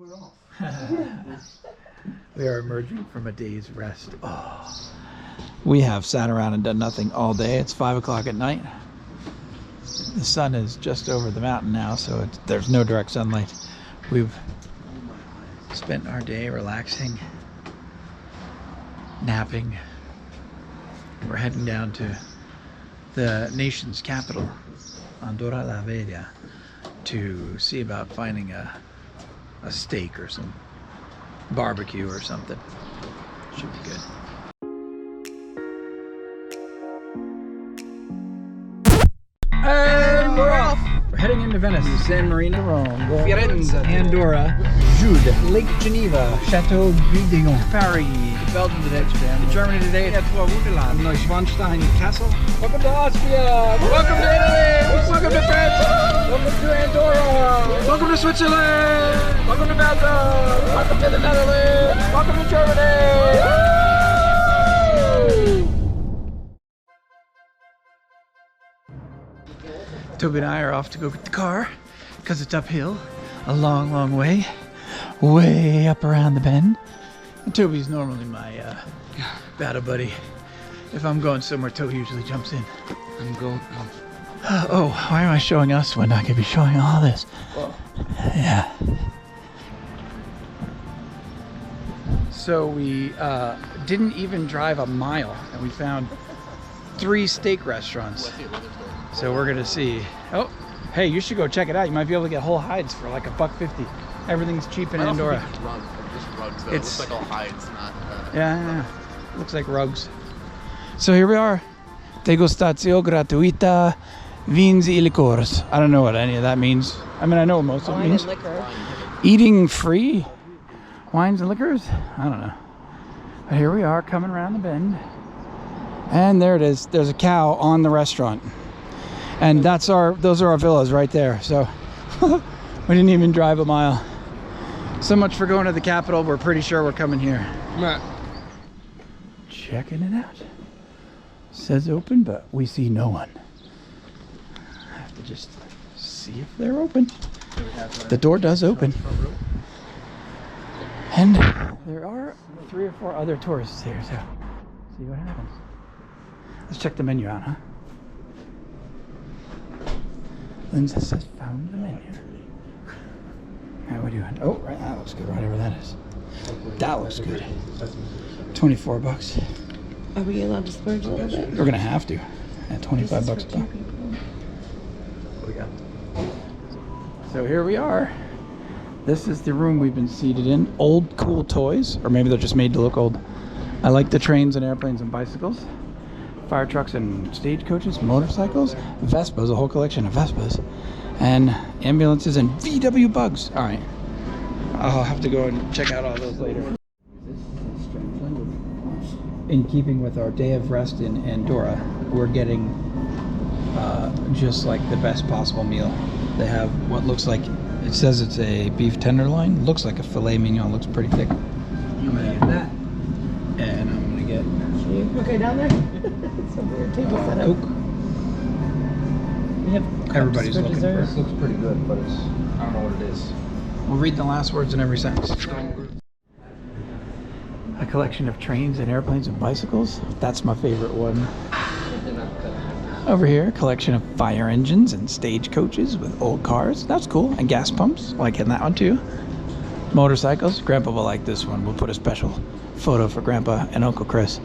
we're off. We are emerging from a day's rest. Oh. We have sat around and done nothing all day. It's 5 o'clock at night. The sun is just over the mountain now, so there's no direct sunlight. We've spent our day relaxing, napping. We're heading down to the nation's capital, Andorra la Vella, to see about finding a steak or some barbecue or something. Should be good. And we're off! We're heading into Venice, San Marino, Rome, Firenze, Andorra, Jude, Lake Geneva, Chateau Guidon, Paris, Belgium today, Germany today, Neuschwanstein Castle. Welcome to Austria! Welcome to Italy! Welcome to France! Welcome to Andorra! Welcome to Switzerland! Welcome to Belgium! Welcome to the Netherlands! Welcome to Germany! Woo! Toby and I are off to go get the car because it's uphill a long way up around the bend. And Toby's normally my battle buddy. If I'm going somewhere, Toby usually jumps in. I'm going. Oh, why am I showing us when I could be showing all this? Whoa. Yeah. So we didn't even drive a mile and we found 3 steak restaurants. So we're gonna see. Oh, hey, you should go check it out. You might be able to get whole hides for like $1.50. Everything's cheap in Andorra. It's rugs, though. It looks like all hides, not. Yeah, looks like rugs. So here we are. Degustatio gratuita vins y licores. I don't know what any of that means. I mean, I know what most of it means. Wine and liquor. Eating free wines and liquors? I don't know. But here we are coming around the bend. And there it is. There's a cow on the restaurant. And those are our villas right there. So we didn't even drive a mile. So much for going to the capital. We're pretty sure we're coming here. Checking it out. Says open, but we see no one. I have to just see if they're open. The door does open. And there are 3 or 4 other tourists here, so see what happens. Let's check the menu out, huh? Lindsay says found the menu. How are we doing? Oh, right, that looks good. Whatever that is. That looks good. $24. Are we allowed to splurge a little bit? We're gonna have to. At $25 a pop. So here we are. This is the room we've been seated in. Old cool toys, or maybe they're just made to look old. I like the trains and airplanes and bicycles. Fire trucks and stagecoaches, motorcycles, Vespas, a whole collection of Vespas, and ambulances and VW bugs. All right, I'll have to go and check out all those later. In keeping with our day of rest in Andorra, we're getting just like the best possible meal. They have what looks like, it says it's a beef tenderloin, looks like a filet mignon, looks pretty thick. I'm gonna get that, and I'm gonna get. Okay, down there? It's a weird table setup. Coke. We have Everybody's for looking dessert. for it. Looks pretty good, but it's, I don't know what it is. We'll read the last words in every sentence. A collection of trains and airplanes and bicycles. That's my favorite one. Over here, a collection of fire engines and stagecoaches with old cars. That's cool. And gas pumps. Liking that one too. Motorcycles. Grandpa will like this one. We'll put a special photo for Grandpa and Uncle Chris.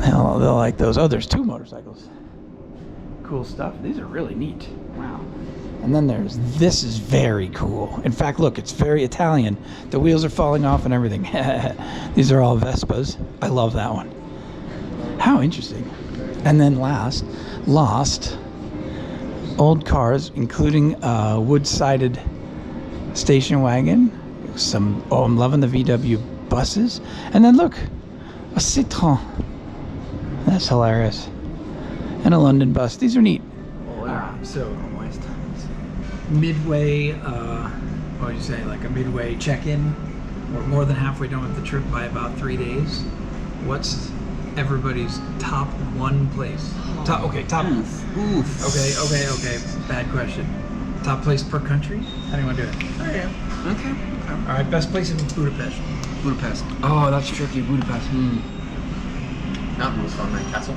They'll like those. Oh, there's 2 motorcycles. Cool stuff. These are really neat. Wow. And then this is very cool. In fact, look, it's very Italian. The wheels are falling off and everything. These are all Vespas. I love that one. How interesting. And then lost old cars, including a wood-sided station wagon. I'm loving the VW buses. And then look, a Citroën. That's hilarious. And a London bus. These are neat. So Midway, what would you say, like a midway check-in? We're more than halfway done with the trip by about 3 days. What's everybody's top 1 place? Top. Oof. Okay. Bad question. Top place per country? How do you want to do it? Oh, yeah. Okay. All right, best place in Budapest. Budapest. Oh, that's tricky. Budapest. Mountain was fun, man. Castle.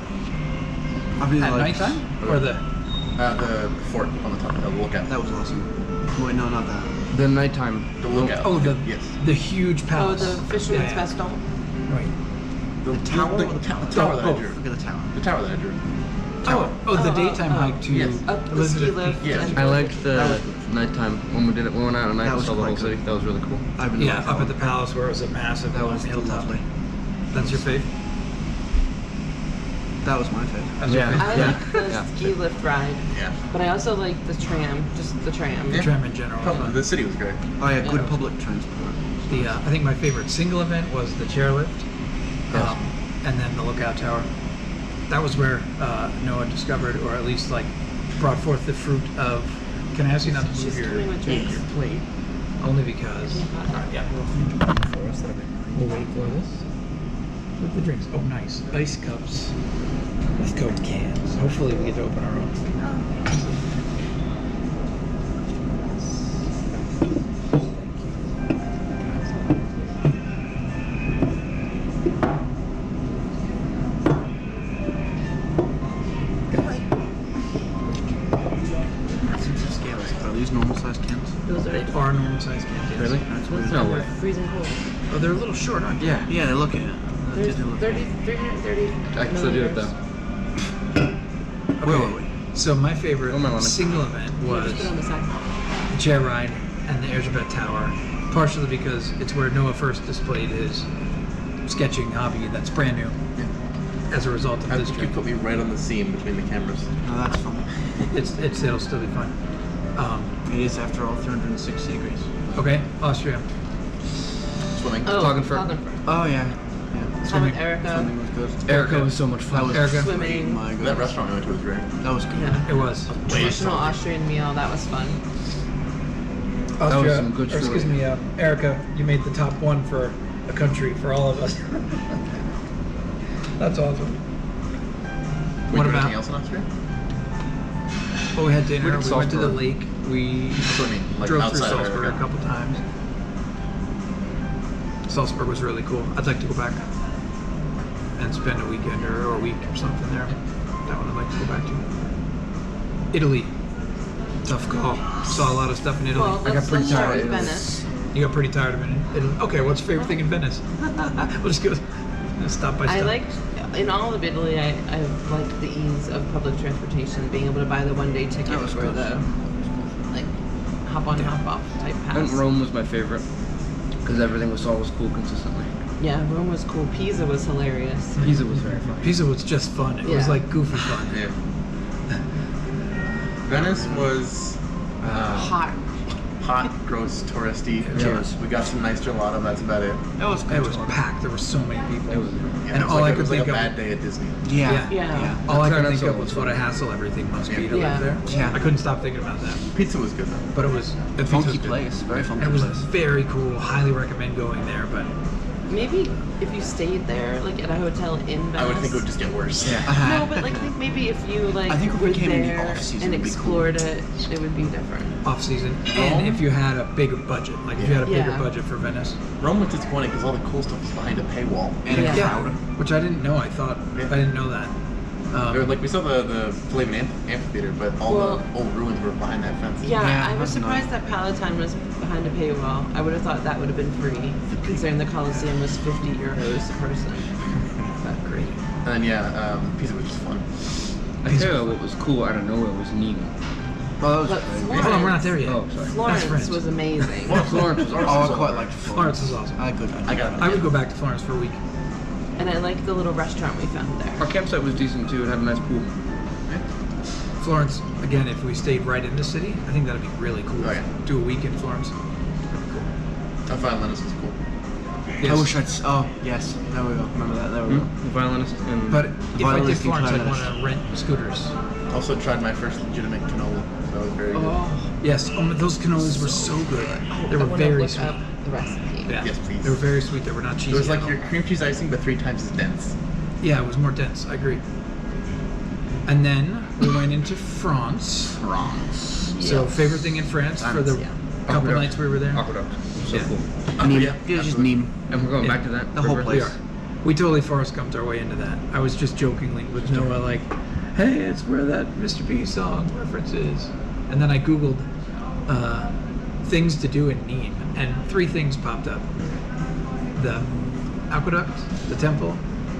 I really At liked nighttime? Or the... The fort on the top of the lookout. That was awesome. Wait, no, not that. The nighttime. The lookout. Oh, the Yes. the huge Oh, palace. the Fisherman's Yeah. Festival. Right. The tower? The tower that I drew. Look at the tower. The tower that I drew. Oh, the daytime hike to Yes. Up the ski Elizabeth lift. Yeah. and I liked the nighttime when we did it. We went out at night That and was saw the whole quite good. city. That was really cool. I've been Yeah, up at the palace where it was a massive That was hilltop. lovely. That's your fave? That was my favorite. That's your Yeah. fave? I Yeah. like the Yeah. ski lift ride, Yeah. but I also like the tram, just the tram. The Yeah. tram in general. was fun. The city was great. Oh yeah, good Yeah. public transport. I think my favorite single event was the chairlift, and then the lookout tower. That was where Noah discovered, or at least like brought forth the fruit of. Can I ask you not to move She's your coming with drinks. plate? Only because. Yeah. All right, yeah, we'll wait for this. With the drinks. Oh, nice. Ice cups with Coke cans. Hopefully, we get to open our own. Are these normal sized cans? Those They are are normal sized cans. Yes. Really? That's those No are way. freezing cold. Oh, they're a little short, aren't they? Yeah. Yeah, they look at it. There's 330 I can still do it though. Okay. Wait. So my favorite Oh, my lemon. single event was Just put it on the side. the chair ride and the Elizabeth Tower, partially because it's where Noah first displayed his sketching hobby that's brand new as a result of this You trip. put me right on the seam between the cameras. No, that's fun. It'll still be fun. It is, after all, 360 degrees. Okay, Austria. Swimming. Oh, Photographer. Oh yeah. Time with Erica. Something was good. Erica was so much That fun. was Erica. Swimming. My That goodness. restaurant we went to was great. That was good. Yeah. It was. Traditional Austrian meal. That was fun. Austria, some good or excuse food. me, Erica, you made the top one for a country for all of us. That's awesome. We What do about- anything else in Austria? Well, we had dinner. We did We went to the Salzburg. lake. We That's what I mean. Like drove through outside of Salzburg a America. couple times. Salzburg was really cool. I'd like to go back and spend a weekend or a week or something there. That one I'd like to go back to. Italy. Tough call. Saw a lot of stuff in Italy. Well, I got let's pretty start tired. with Venice. You got pretty tired of Italy. Okay, what's your favorite thing in Venice? We'll just go stop by stop. I liked, in all of Italy, I liked the ease of public transportation, being able to buy the one-day ticket That was for good. the, like, hop on, hop off type pass. And Rome was my favorite because everything was always cool consistently. Yeah, Rome was cool. Pisa was hilarious. Pisa was very fun. Pisa was just fun. It was Yeah. like goofy fun. Yeah. Venice was Hot. hot, gross, touristy. Yeah. We got some nice gelato. That's about it. That was good. It was packed. There were so many people. It was. Yeah, And it was all like, I it could was like think a of- bad day at Disney. Yeah. Yeah. All I Try could not think so of was what a hassle everything must be to Yeah. live there. Yeah. I couldn't stop thinking about that. Pizza was good though. But it was A pizza funky was good. place. Very funky And it was place. very cool. Highly recommend going there. But Maybe if you stayed there, like at a hotel in Venice. I would think it would just get worse. Yeah. No, but like I think maybe if you like I think if we were came in the there off-season, and it'd be explored it, it would be different. off season, and if you had a bigger budget, like if you had a bigger Yeah. budget for Venice, Rome was disappointing because all the cool stuff was behind a paywall. And a Yeah. crowd. which I didn't know. I thought Yeah. I didn't know that. Like we saw the Flamin' Amphitheater, but all Well- the old ruins were behind that fence. Yeah, Yeah, I was that's surprised that Palatine was behind a paywall. I would have thought that would have been free, considering the Colosseum was 50 euros a person. That great. And yeah, Pisa was just fun. I tell you what was cool out of nowhere was Nîmes. Well, that was But great. Florence, Hold on, we're not there yet. Oh, sorry. Florence Friends. was amazing. Florence was Oh, awesome. I quite liked Florence is awesome. I got it. I would go back to Florence for a week. And I liked the little restaurant we found there. Our campsite was decent too. It had a nice pool. Florence, again, if we stayed right in the city, I think that'd be really cool. Oh, yeah. Do a week in Florence. That'd be cool. I found Linus was cool. Yes. I wish I'd. Oh, yes. There we go. Remember that. There we go. The violinist and But if I did Violinist and Florence, I'd want clarinetist. to rent scooters. Also tried my first legitimate canola. That was very good. Oh, Yes, those cannolis were so good. They I were wanna very look sweet. up the recipe. Yeah. Yes, please. They were very sweet. They were not cheesy. It was like at your all. cream cheese icing, but 3 times as dense. Yeah, it was more dense. I agree. And then we went into France. So favorite thing in France for the couple Aqueduct. nights we were there? Aqueduct. So Yeah. cool. Nîmes. yeah, It was just absolutely. Nîmes. And we're going Yeah. back to that. The whole river? We place. are. We totally Forrest Gumped our way into that. I was just jokingly with Noah like, hey, it's where that Mr. B song reference is. And then I Googled things to do in Nîmes, and 3 things popped up. The aqueduct, the temple,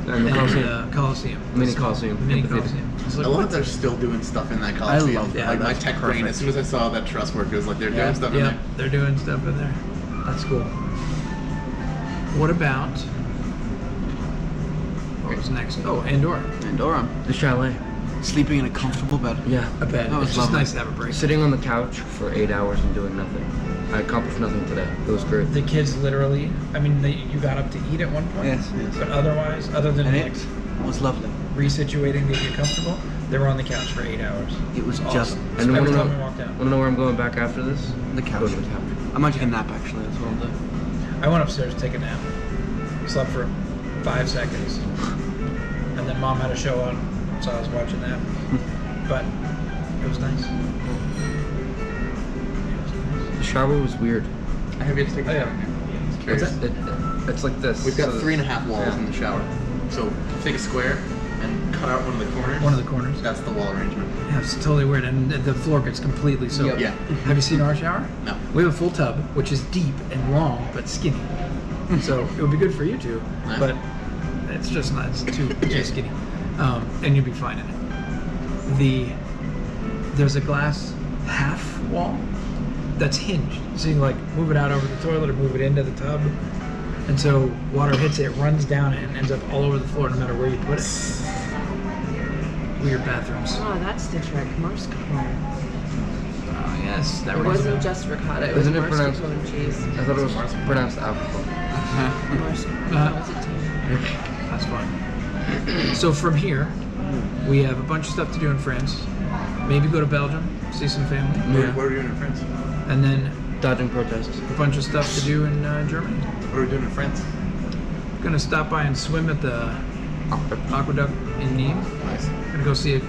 And the Colosseum. the Colosseum. Mini Colosseum. Mini Amphitheater. Colosseum. It's I like, love what? that they're still doing stuff in that Coliseum. love that. Like my That's tech brain, perfect. as soon as I saw that truss work, it was like they're Yeah. doing stuff in Yeah, there. they're doing stuff in there. That's cool. What about... What was next? Oh, Andorra. Andorra. The chalet. Sleeping in a comfortable bed. Yeah. A bed. That was It's just lovely. nice to have a break. Sitting on the couch for 8 hours and doing nothing. I accomplished nothing today. It was great. The kids literally, I mean, you got up to eat at one point? Yes. But otherwise, other than And like it was lovely. resituating to get comfortable, they were on the couch for 8 hours. It was Awesome. just And Every wanna time know- we walked out. Want to know where I'm going back after this? the Go couch. to the couch. I might take a nap actually. That's what I'll do. I went upstairs to take a nap. Slept for 5 seconds. And then mom had a show on, so I was watching that. But it was nice. The shower was weird. I have yet to take a Oh, yeah. shower. It's It's, curious. it's like this. We've got So- 3.5 walls yeah. in the shower. So take a square and cut out one of the corners. One of the corners. That's the wall arrangement. Yeah, it's totally weird. And the floor gets completely soaked. Yeah. Have you seen our shower? No. We have a full tub, which is deep and long, but skinny. So it would be good for you two, Nice. but it's just not. It's too skinny, and you'd be fine in it. There's a glass half wall that's hinged, so you can like move it out over the toilet or move it into the tub, and so water hits it, runs down it, and ends up all over the floor, no matter where you put it. Weird bathrooms. Oh, that's the trick. Mascarpone. Oh yes, that It rings a wasn't bell. just ricotta. It was Isn't it pronounced- mascarpone cheese. I thought it was pronounced alcohol. Mascarpone. No, was it too? That's fine. So from here, we have a bunch of stuff to do in France. Maybe go to Belgium, see some family, What are we doing in France? and then Dodging protests. a bunch of stuff to do in Germany. What are we doing in France? Gonna stop by and swim at the aqueduct in Nîmes. Nice. Gonna go see a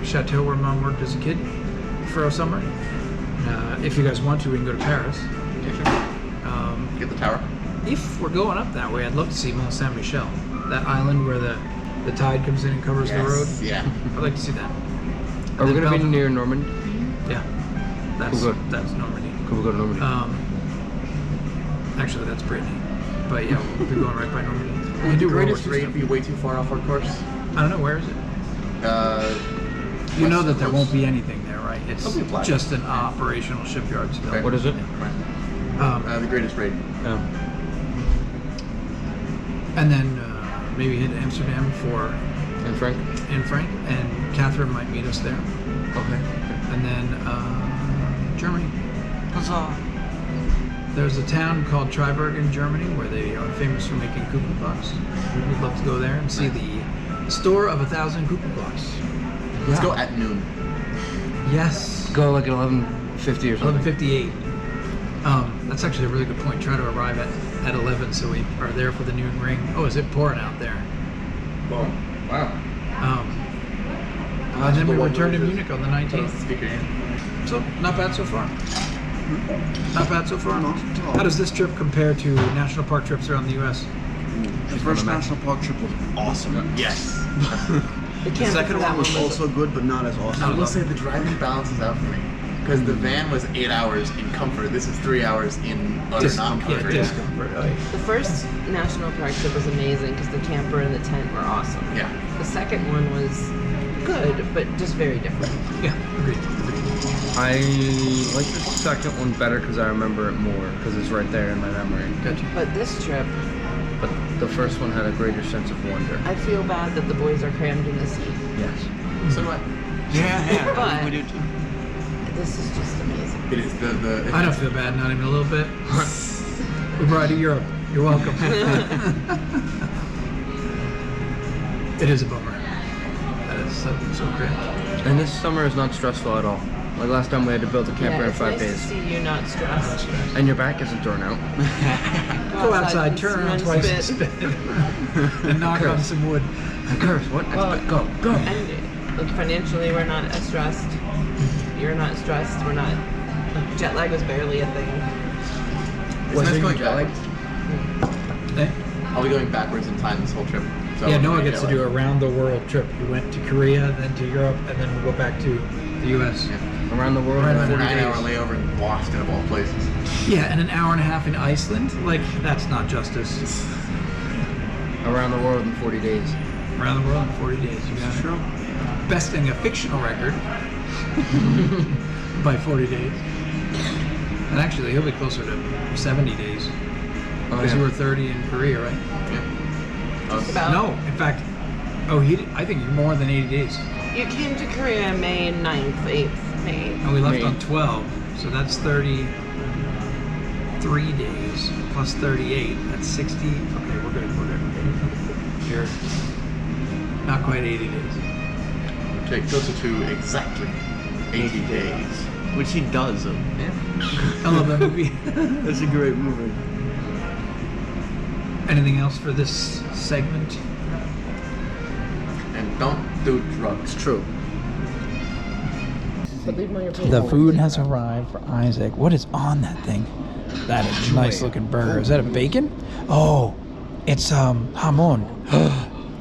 chateau where mom worked as a kid for a summer. If you guys want to, we can go to Paris. Yeah, sure. Get the tower. If we're going up that way, I'd love to see Mont Saint Michel, that island where the tide comes in and covers the road. Yeah. I'd like to see that. Are we Then going to be Belgium. near Normandy? Yeah, that's Cool, good. that's Normandy. Could we go to Normandy? Actually, that's Brittany. But yeah, we'll be going right by Normandy. We Would can the do World War greatest II raid stuff. be way too far off our course? I don't know, where is it? You know that there won't be anything there, right? It's Something applied. just an operational shipyard still. Okay. What is it? The greatest raid. Oh. And then maybe hit Amsterdam for And Frank? Anne Frank, and Catherine might meet us there. Okay. And then Germany. Huzzah. There's a town called Triberg in Germany where they are famous for making cuckoo clocks. We'd love to go there and see the store of 1,000 cuckoo clocks. Let's go at noon. Yes. Go like at 11:50 or something. 11:58. That's actually a really good point. Try to arrive at 11 so we are there for the noon ring. Oh, is it pouring out there? Well, wow. And then we the one return to where it Munich on the Put the 19th. speaker in. So, not bad so far. Not bad so far. Not at all. How does this trip compare to national park trips around the U.S.? The first national park trip was awesome. Yes. The The second one was also good, but not as I awesome. will say the driving balances out for me. Because the van was 8 hours in comfort. This is 3 hours in utter non-comfort. Discomfort. Oh, yeah. The first national park trip was amazing because the camper and the tent were awesome. Yeah. The second one was good, but just very different. Yeah, agreed. I like the second one better because I remember it more because it's right there in my memory. Gotcha. But this trip, But the first one had a greater sense of wonder. I feel bad that the boys are crammed in the seat. Yes. So what? Yeah, But- we do too. This is just amazing. It is the. I don't feel bad, not even a little bit. We brought you to Europe. You're welcome. It is a bummer. That is so cramped. And this summer is not stressful at all. Like last time we had to build a camper in it's 5 nice days. to see you not stressed. And your back isn't torn out. Go outside, and turn around spit. twice and spit, and knock on Curse. some wood. Curse, what? Well, Go, go. And Like financially, we're not as stressed. You're not stressed. We're not. Like, jet lag was barely a thing. Isn't this going jet lag? backwards? Eh? I'll be going backwards in time this whole trip. So Yeah, I'm Noah gonna gets to get do a round the world trip. He went to Korea, then to Europe, and then we'll go back to the U.S. Yeah. Around the world. Right And on then a 40 9-hour days. layover in Boston of all places. Yeah, and an hour and a half in Iceland. Like, that's not justice. Around the world in 40 days. Around the world in 40 days. You got it. True. Besting a fictional record by 40 days. And actually, he'll be closer to 70 days. Because you were 30 in Korea, right? Just about. No, in fact, I think you're more than 80 days. You came to Korea May 9th, 8th May. And we left May. on 12, so that's 33 days plus 38. That's 60. Okay, we're good. You're not quite 80 days. Take closer to exactly 80 days. Which he does. I love that movie. That's a great movie. Anything else for this segment? And don't do drugs. True. But leave them on your plate. The food has arrived for Isaac. What is on that thing? That is a nice looking burger. Is that a bacon? Oh, it's hamon.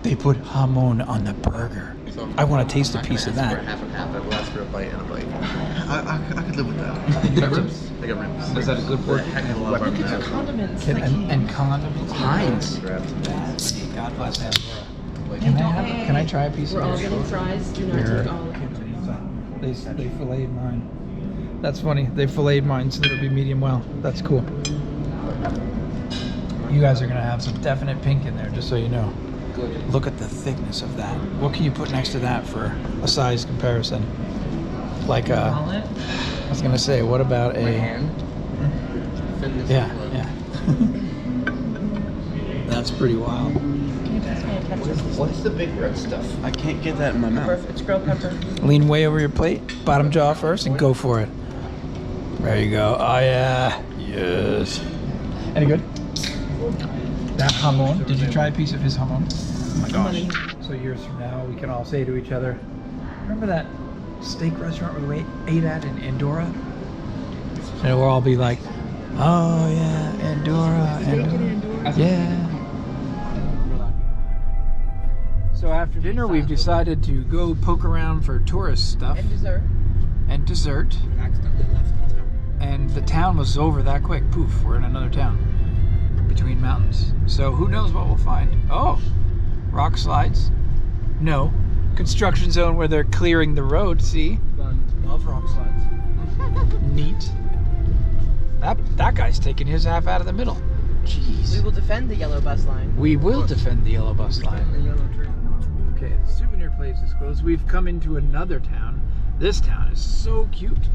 They put hamon on the burger. So I want to taste a I'm not piece gonna of ask that. For half and half. I will ask for a bite and a bite. I could live with that. You got ribs? I got ribs. Is that a good We're word? a heck of a lot of Look at your ribs. condiments. And condiments. Heinz. God bless Andorra. Like, Can I try a piece We're of all this? getting fries. Do not Here. take all. They filleted mine. That's funny. They filleted mine so that it'll be medium well. That's cool. You guys are gonna have some definite pink in there, just so you know. Good. Look at the thickness of that. What can you put next to that for a size comparison? Like I was gonna say, what about My a? hand. Yeah. That's pretty wild. What's the big red stuff? I can't get that in my mouth. It's grilled pepper. Lean way over your plate, bottom jaw first, and go for it. There you go. Oh yeah. Yes. Any good? That hamon. Did you try a piece of his hamon? Oh my gosh. So years from now, we can all say to each other, remember that steak restaurant we ate at in Andorra? And we'll all be like, oh yeah, Andorra. Yeah. So after dinner, we've decided to go poke around for tourist stuff And dessert. and dessert. And the town was over that quick. Poof, we're in another town between mountains. So who knows what we'll find? Oh, rock slides. No. Construction zone where they're clearing the road, see? Love rock slides. Neat. That guy's taking his half out of the middle. We Jeez. will defend the yellow bus line. We will defend the yellow bus line. Okay, the souvenir place is closed. We've come into another town. This town is so cute.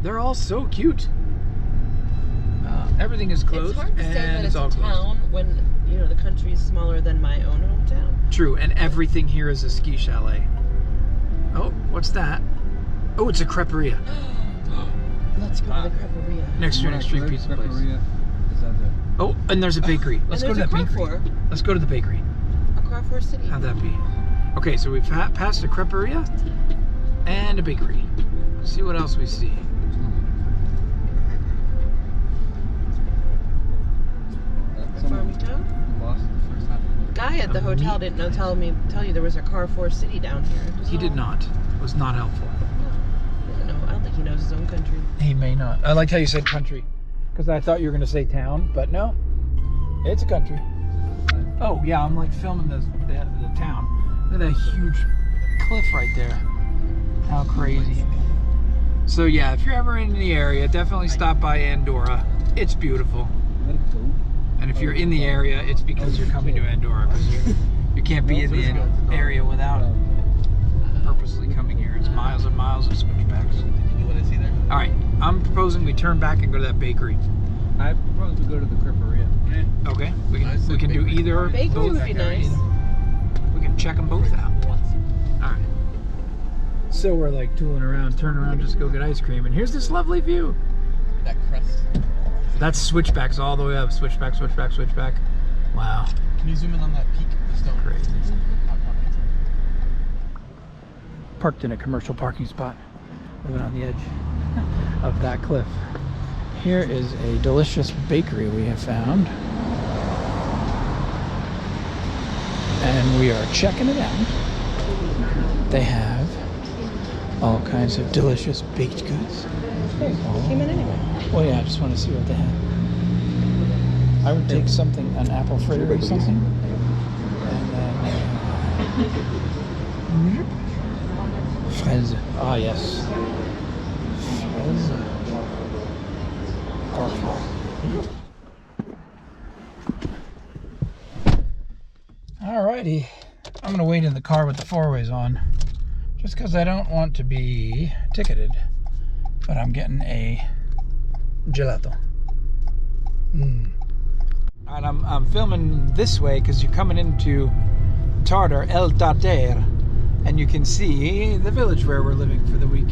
They're all so cute. Everything is closed, It's hard to say that and it's all a closed. town when the country is smaller than my own hometown. True, and everything here is a ski chalet. Oh, what's that? Oh, it's a creperia Let's go to the creperia. next to an extreme pizza place. Oh, and there's a bakery. Let's go and to there's that a bakery. Carrefour. Let's go to the bakery. A Carrefour City. How'd that be? Okay, so we've passed a creperia and a bakery. Let's see what else we see. Farmington? Guy at the hotel didn't tell you there was a Carrefour City down here. He did not. It was not helpful. No, I don't think he knows his own country. He may not. I liked how you said country, because I thought you were going to say town, but no, it's a country. Oh yeah, I'm like filming the town. Look at that huge cliff right there. How crazy. So yeah, if you're ever in the area, definitely stop by Andorra. It's beautiful. And if you're in the area, it's because you're coming to Andorra, because you can't be in the area without purposely coming here. It's miles and miles of switchbacks. what I see there? All right, I'm proposing we turn back and go to that bakery. I propose we go to the creperia. Okay, we can do either. Bakery both, would be nice. We can check them both out. All right. So we're like tooling around, turn around, just go get ice cream, and here's this lovely view. That crest. That's switchbacks all the way up. Switchback, switchback, switchback. Wow. Can you zoom in on that peak of the stone? Crazy. parked in a commercial parking spot, living on the edge of that cliff. Here is a delicious bakery we have found, and we are checking it out. They have all kinds of delicious baked goods. Came in anyway. Well, yeah, I just want to see what they have. I would take something, an apple fritter or something. And then fraise. Ah, yes. Fraise. Alrighty. I'm gonna wait in the car with the four-ways on, just because I don't want to be ticketed. But I'm getting a gelato. And I'm filming this way because you're coming into Tartar, El Tartar, and you can see the village where we're living for the week,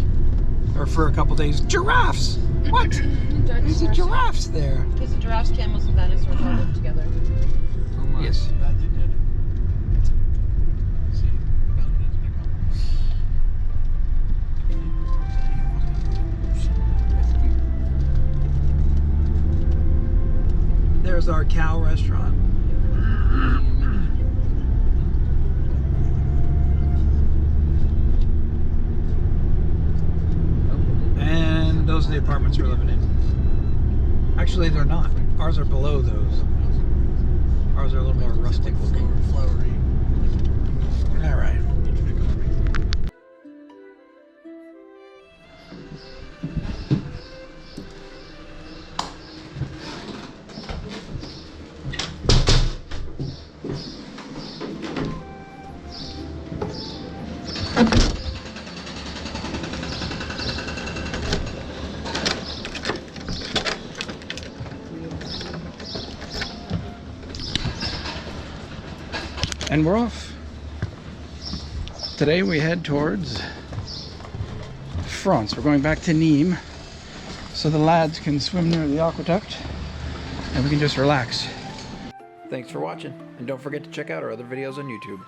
or for a couple days. Giraffes! What? There's a giraffes there. Because the giraffes, camels, and dinosaurs all live together. Yes. There's our cow restaurant. And those are the apartments we're living in. Actually, they're not. Ours are below those. Ours are a little more rustic looking. Flowery. All right. And we're off. Today we head towards France. We're going back to Nîmes so the lads can swim near the aqueduct and we can just relax. Thanks for watching, and don't forget to check out our other videos on YouTube.